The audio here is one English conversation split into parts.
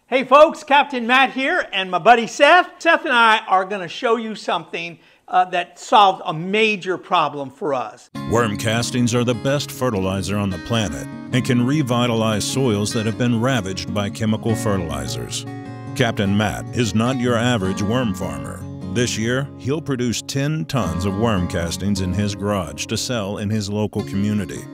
Hey folks, Captain Matt here and my buddy Seth. Seth and I are going to show you something that solved a major problem for us. Worm castings are the best fertilizer on the planet and can revitalize soils that have been ravaged by chemical fertilizers. Captain Matt is not your average worm farmer. This year, he'll produce 10 tons of worm castings in his garage to sell in his local community.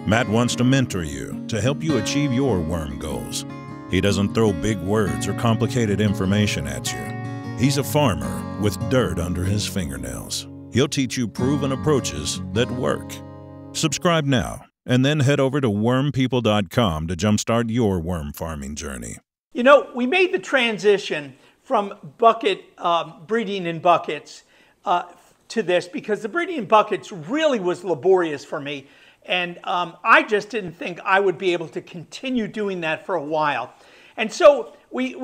Matt wants to mentor you to help you achieve your worm goals. He doesn't throw big words or complicated information at you. He's a farmer with dirt under his fingernails. He'll teach you proven approaches that work. Subscribe now and then head over to wormpeople.com to jumpstart your worm farming journey. You know, we made the transition from breeding in buckets to this because the breeding in buckets really was laborious for me. And I just didn't think I would be able to continue doing that for a while. And so we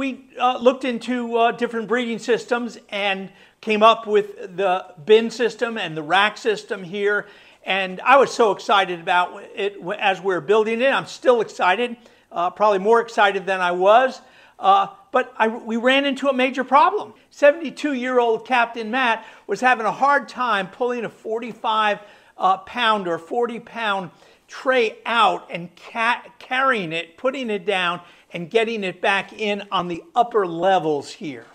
looked into different breeding systems and came up with the bin system and the rack system here. And I was so excited about it as we were building it. I'm still excited, probably more excited than I was. But we ran into a major problem. 72-year-old Captain Matt was having a hard time pulling a 45-pound or 40-pound tray out and carrying it, putting it down, and getting it back in on the upper levels here.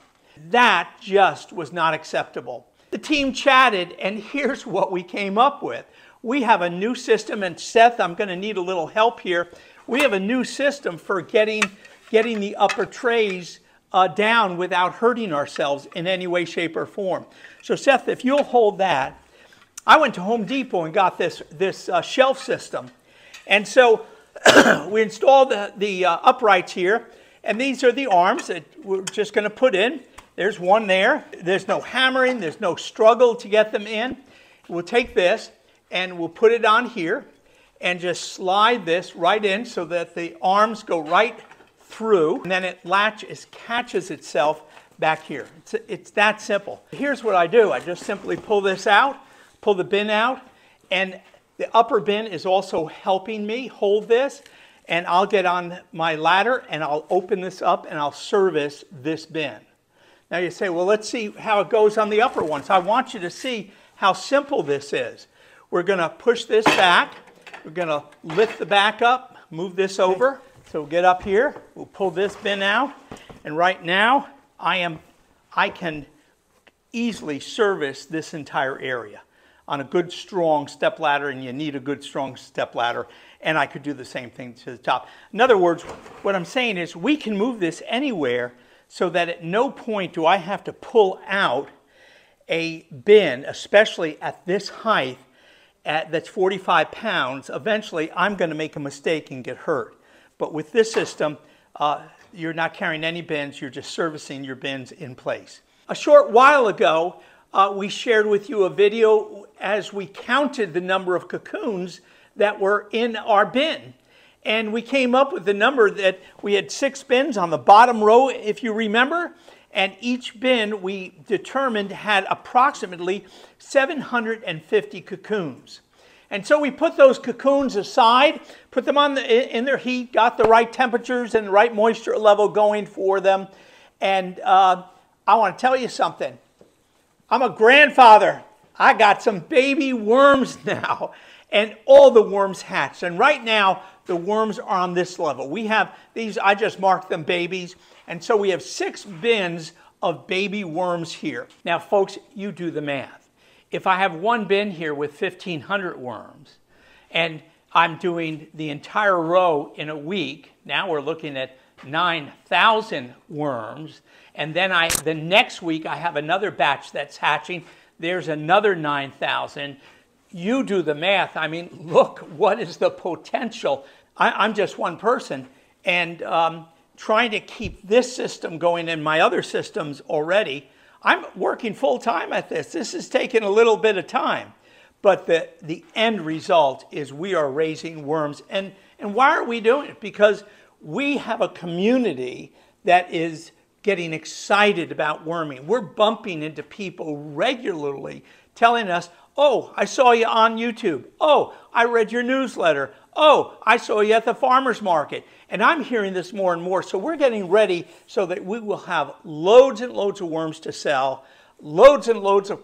That just was not acceptable. The team chatted, and here's what we came up with. We have a new system, and Seth, I'm going to need a little help here. We have a new system for getting the upper trays down without hurting ourselves in any way, shape, or form. So Seth, if you'll hold that. I went to Home Depot and got this shelf system. And so we installed the uprights here, and these are the arms that we're just going to put in. There's one there. There's no hammering. There's no struggle to get them in. We'll take this and we'll put it on here and just slide this right in so that the arms go right through, and then it catches itself back here. It's that simple. Here's what I do. I just simply pull this out, pull the bin out, and the upper bin is also helping me hold this, and I'll get on my ladder and I'll open this up and I'll service this bin. Now you say, well, let's see how it goes on the upper one. So I want you to see how simple this is. We're going to push this back. We're going to lift the back up, move this over. So we'll get up here, we'll pull this bin out, and right now I can easily service this entire area on a good strong step ladder, and you need a good strong step ladder, and I could do the same thing to the top. In other words, what I'm saying is we can move this anywhere so that at no point do I have to pull out a bin, especially at this height that's 45 pounds. Eventually I'm going to make a mistake and get hurt. But with this system, you're not carrying any bins, you're just servicing your bins in place. A short while ago, we shared with you a video as we counted the number of cocoons that were in our bin. And we came up with the number that we had 6 bins on the bottom row, if you remember. And each bin we determined had approximately 750 cocoons. And so we put those cocoons aside, put them in their heat, got the right temperatures and the right moisture level going for them. And I want to tell you something. I'm a grandfather. I got some baby worms now, and all the worms hatched. And right now, the worms are on this level. We have these, I just marked them babies, and so we have 6 bins of baby worms here. Now, folks, you do the math. If I have one bin here with 1,500 worms, and I'm doing the entire row in a week, now we're looking at 9,000 worms, and then the next week I have another batch that's hatching. There's another 9,000. You do the math. I mean, look, what is the potential? I'm just one person, and trying to keep this system going and my other systems already. I'm working full time at this. This is taking a little bit of time, but the end result is we are raising worms. And why are we doing it? Because we have a community that is getting excited about worming. We're bumping into people regularly telling us, oh, I saw you on YouTube. Oh, I read your newsletter. Oh, I saw you at the farmer's market. And I'm hearing this more and more. So we're getting ready so that we will have loads and loads of worms to sell, loads and loads of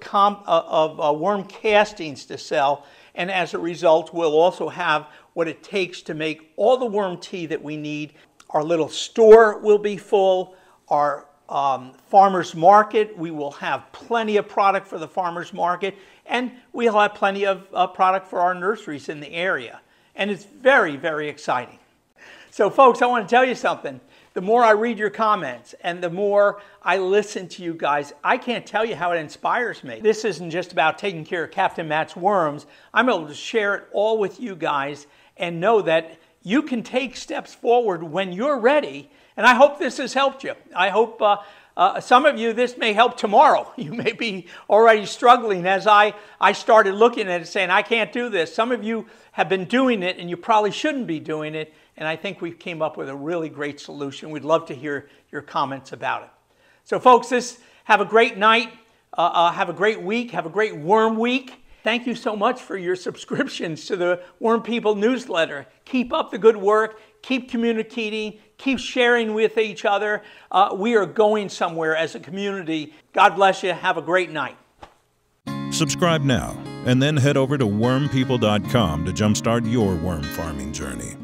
worm castings to sell. And as a result, we'll also have what it takes to make all the worm tea that we need. Our little store will be full. Our farmer's market, we will have plenty of product for the farmer's market. And we'll have plenty of product for our nurseries in the area. And it's very, very exciting. So folks, I want to tell you something. The more I read your comments and the more I listen to you guys, I can't tell you how it inspires me. This isn't just about taking care of Captain Matt's worms. I'm able to share it all with you guys and know that you can take steps forward when you're ready. And I hope this has helped you. I hope some of you, this may help tomorrow. You may be already struggling as I started looking at it saying, I can't do this. Some of you have been doing it and you probably shouldn't be doing it. And I think we came up with a really great solution. We'd love to hear your comments about it. So folks, have a great night. Have a great week. Have a great worm week. Thank you so much for your subscriptions to the Worm People newsletter. Keep up the good work. Keep communicating. Keep sharing with each other. We are going somewhere as a community. God bless you. Have a great night. Subscribe now and then head over to wormpeople.com to jumpstart your worm farming journey.